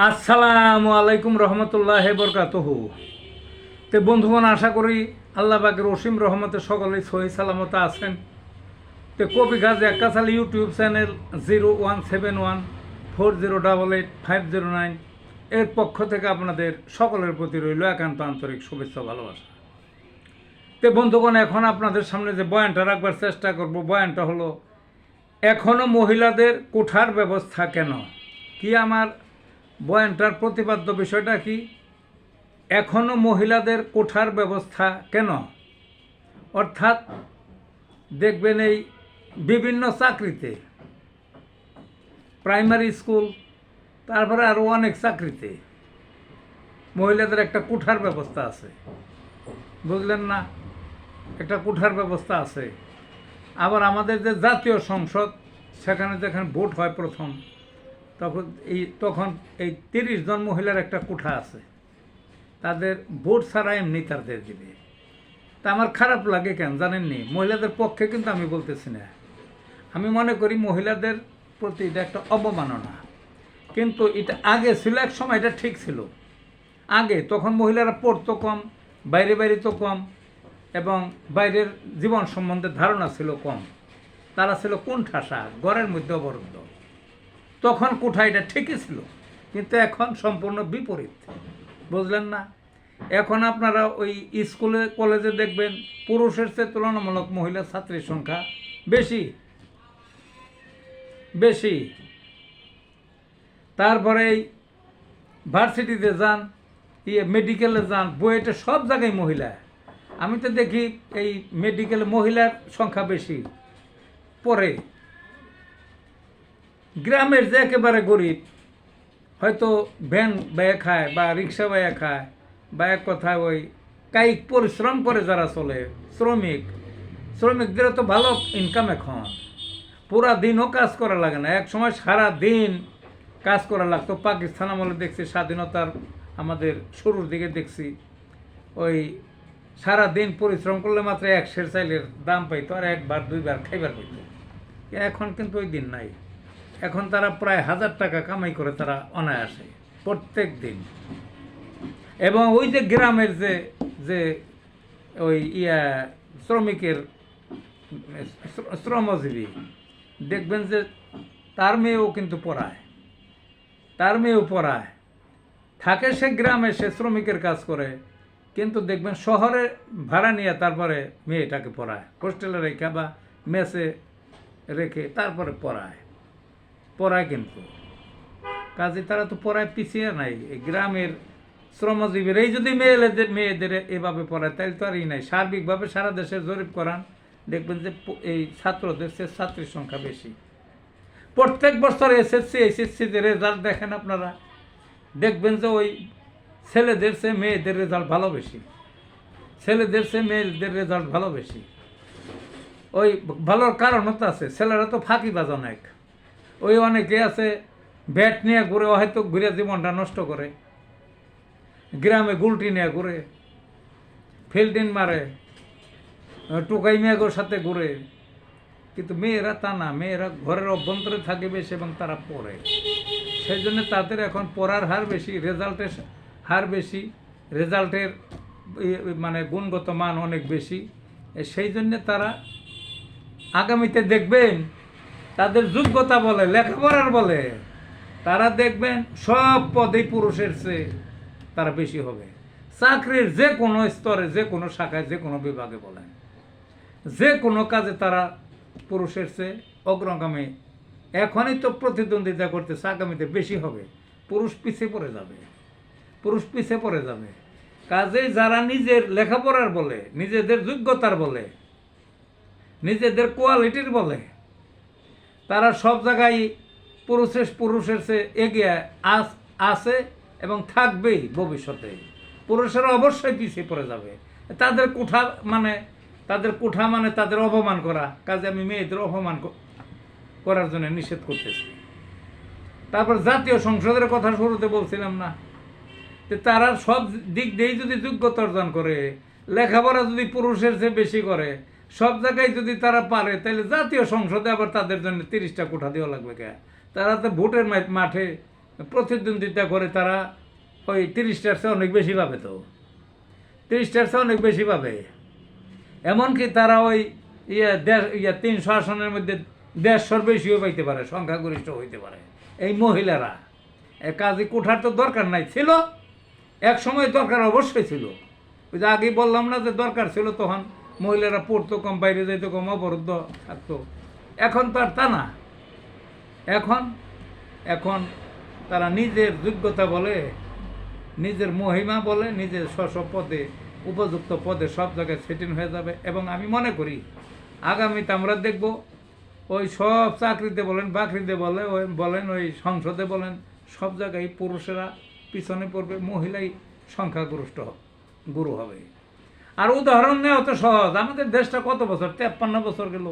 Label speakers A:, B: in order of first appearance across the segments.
A: আসসালামু আলাইকুম রহমতুল্লাহ বরকাতুহু। তো বন্ধুগণ, আশা করি আল্লাহ পাকের অসীম রহমতে সকলেই সহি সালামত আছেন। তো কবি গাজী আক্কাস আলী ইউটিউব চ্যানেল 017140885009 এর পক্ষ থেকে আপনাদের সকলের প্রতি রইল একান্ত আন্তরিক শুভেচ্ছা ভালোবাসা। তো বন্ধুগণ, এখন আপনাদের সামনে যে বয়ানটা রাখবার চেষ্টা করব, বয়ানটা হলো এখনও মহিলাদের কোঠার ব্যবস্থা কেন। কি আমার বয়ানটার প্রতিপাদ্য বিষয়টা কি? এখনও মহিলাদের কোঠার ব্যবস্থা কেন? অর্থাৎ দেখবেন এই বিভিন্ন চাকরিতে, প্রাইমারি স্কুল, তারপরে আরও অনেক চাকরিতে মহিলাদের একটা কোঠার ব্যবস্থা আছে, বুঝলেন না? একটা কোঠার ব্যবস্থা আছে। আবার আমাদের যে জাতীয় সংসদ, সেখানে যেখানে ভোট হয় প্রথম, তখন এই 30 জন মহিলার একটা কোঠা আছে। তাদের ভোট ছাড়া এমনি তাদের দিবে। তা আমার খারাপ লাগে কেন জানেননি? মহিলাদের পক্ষে কিন্তু আমি বলতেছি না। আমি মনে করি মহিলাদের প্রতি এটা একটা অবমাননা। কিন্তু এটা আগে ছিল, এক সময় এটা ঠিক ছিল। আগে তখন মহিলারা পড়তো কম, বাইরে বাইরে তো কম, এবং বাইরের জীবন সম্বন্ধে ধারণা ছিল কম। তারা ছিল কোণঠাসা, ঘরের মধ্যে অবরুদ্ধ। তখন কোঠা এটা ঠিকই ছিল, কিন্তু এখন সম্পূর্ণ বিপরীত, বুঝলেন না? এখন আপনারা ওই স্কুলে কলেজে দেখবেন পুরুষের চেয়ে তুলনামূলক মহিলা ছাত্রীর সংখ্যা বেশি বেশি। তারপরে এই ভার্সিটিতে যান, মেডিকেলে যান, বুয়েটে, সব জায়গায় মহিলা। আমি তো দেখি এই মেডিকেলে মহিলার সংখ্যা বেশি পড়ে। গ্রামের যে একেবারে গরিব, হয়তো ভ্যান ব্যয় খায় বা রিক্সা ব্যয় খায়, বা এক কথায় ওই কায়িক পরিশ্রম করে যারা চলে, শ্রমিকদেরও তো ভালো ইনকাম। এখন পুরা দিনও কাজ করা লাগে না, এক সময় সারা দিন কাজ করা লাগতো। পাকিস্তান আমলে দেখছি, স্বাধীনতার আমাদের শুরুর দিকে দেখছি, ওই সারা দিন পরিশ্রম করলে মাত্র 1 সের চাইলের দাম পাইতো, আর একবার দুইবার খাইবার পাইতো। এখন কিন্তু ওই দিন নাই। এখন তারা প্রায় 1000 টাকা কামাই করে তারা অনায়াসে প্রত্যেক দিন। এবং ওই যে গ্রামের যে যে ওই শ্রমিকের শ্রমজীবী, দেখবেন যে তার মেয়েও কিন্তু পড়ায়, থাকে সে গ্রামে, সে শ্রমিকের কাজ করে, কিন্তু দেখবেন শহরে ভাড়া নিয়ে তারপরে মেয়েটাকে পড়ায়, হোস্টেলে রেখে বা মেসে রেখে তারপরে পড়ায়। কিন্তু কাজে তারা তো পড়ায় পিছিয়ে নাই। এই গ্রামের শ্রমজীবীর এই যদি মেয়েদের এভাবে পড়ায়, তাহলে তো আর নাই। সার্বিকভাবে সারা দেশে জরিপ করান, দেখবেন যে এই ছাত্রদের চেয়ে ছাত্রীর সংখ্যা বেশি। প্রত্যেক বছর এইচএসসিতে রেজাল্ট দেখেন আপনারা, দেখবেন যে ওই ছেলেদের চেয়ে মেয়েদের রেজাল্ট ভালো বেশি, ছেলেদের চেয়ে মেয়েদের রেজাল্ট ভালো বেশি। ওই ভালোর কারণও তো আছে, ছেলেরা তো ফাঁকিবাজ অনেক। ওই অনেকে আছে ব্যাট নিয়ে ঘুরে, হয়তো ঘুরে জীবনটা নষ্ট করে, গ্রামে গুলটি নিয়ে ঘুরে, ফিল্ডিং মারে, টুকাই মেয়েগুলোর সাথে ঘুরে। কিন্তু মেয়েরা তা না, মেয়েরা ঘরের অভ্যন্তরে থাকে বেশি এবং তারা পড়ে। সেই জন্য তাদের এখন পড়ার হার বেশি, রেজাল্টের হার বেশি, রেজাল্টের মানে গুণগত মান অনেক বেশি। সেই জন্য তারা আগামীতে দেখবেন তাদের যোগ্যতা বলে, লেখাপড়ার বলে, তারা দেখবেন সব পদেই পুরুষের চেয়ে তারা বেশি হবে। চাকরির যে কোনো স্তরে, যে কোনো শাখায়, যে কোনো বিভাগে বলেন, যে কোনো কাজে তারা পুরুষের চেয়ে অগ্রগামী। এখনই তো প্রতিদ্বন্দ্বিতা করতেছে, আগামীতে বেশি হবে। পুরুষ পিছিয়ে পড়ে যাবে। কাজেই যারা নিজের লেখাপড়ার বলে, নিজেদের যোগ্যতার বলে, নিজেদের কোয়ালিটির বলে, তারা সব জায়গায় পুরুষের চেয়ে এগিয়ে আছে এবং থাকবেই ভবিষ্যতে। পুরুষেরা অবশ্যই পিছিয়ে পড়ে যাবে। তাদের কোঠা মানে তাদের অপমান করা। কাজে আমি মেয়েদের অপমান করার জন্য নিষেধ করতেছি। তারপর জাতীয় সংসদের কথা শুরুতে বলছিলাম না, যে তারা সব দিক দিয়েই যদি যোগ্যতা অর্জন করে, লেখাপড়া যদি পুরুষের চেয়ে বেশি করে, সব জায়গায় যদি তারা পারে, তাহলে জাতীয় সংসদে আবার তাদের জন্য 30টা কোঠা দেওয়া লাগবে। তারা তো ভোটের মাঠে প্রতিদ্বন্দ্বিতা করে তারা ওই 30টার চেয়ে অনেক বেশি পাবে, তো 30টার চেয়ে অনেক বেশি পাবে। এমনকি তারা ওই 300 আসনের মধ্যে 150-র বেশিও পাইতে পারে, সংখ্যাগরিষ্ঠ হইতে পারে এই মহিলারা। কাজে কোঠার তো দরকার নাই, ছিল এক সময় দরকার অবশ্যই ছিল। ওই যে আগেই বললাম না যে দরকার ছিল, তখন মহিলারা পড়তো কম, বাইরে যাইতো কম, অবরুদ্ধ থাকতো। এখন তো আর তা না। এখন এখন তারা নিজের যোগ্যতা বলে, নিজের মহিমা বলে, নিজের স্ব পদে, উপযুক্ত পদে সব জায়গায় সেটিং হয়ে যাবে। এবং আমি মনে করি আগামীতে আমরা দেখব ওই সব চাকরিতে বলেন, বাকরিতে বলেন, ওই সংসদে বলেন, সব জায়গায় পুরুষেরা পিছনে পড়বে, মহিলাই সংখ্যাগরিষ্ঠ গুরু হবে। আর উদাহরণ নেওয়া তো সহজ। আমাদের দেশটা কত বছর, 53 বছর গেল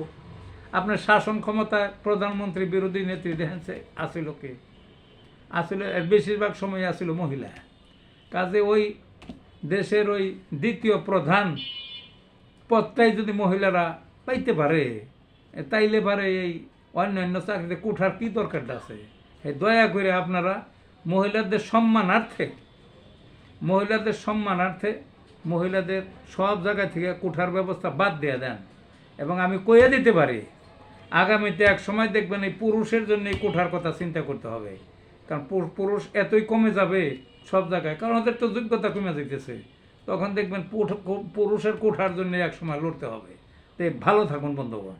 A: আপনার শাসন ক্ষমতায়, প্রধানমন্ত্রী বিরোধী নেত্রী দেখেছে আসিল কে? আসলে বেশিরভাগ সময় আসিল মহিলা। কাজে ওই দেশের ওই দ্বিতীয় প্রধান পদটাই যদি মহিলারা পাইতে পারে, তাইলে পারে এই অন্যান্য চাকরিতে কোঠার কি দরকারটা আছে? দয়া করে আপনারা মহিলাদের সম্মানার্থে মহিলাদের সব জায়গা থেকে কোঠার ব্যবস্থা বাদ দিয়ে দেন। এবং আমি কইয়া দিতে পারি আগামীতে এক সময় দেখবেন এই পুরুষের জন্য এই কোঠার কথা চিন্তা করতে হবে। কারণ পুরুষ এতই কমে যাবে সব জায়গায়, কারণ ওদের তো যোগ্যতা কমে যেতেছে। তখন দেখবেন পুরুষের কোঠার জন্য এক সময় লড়তে হবে। তো ভালো থাকুন বন্ধুগণ।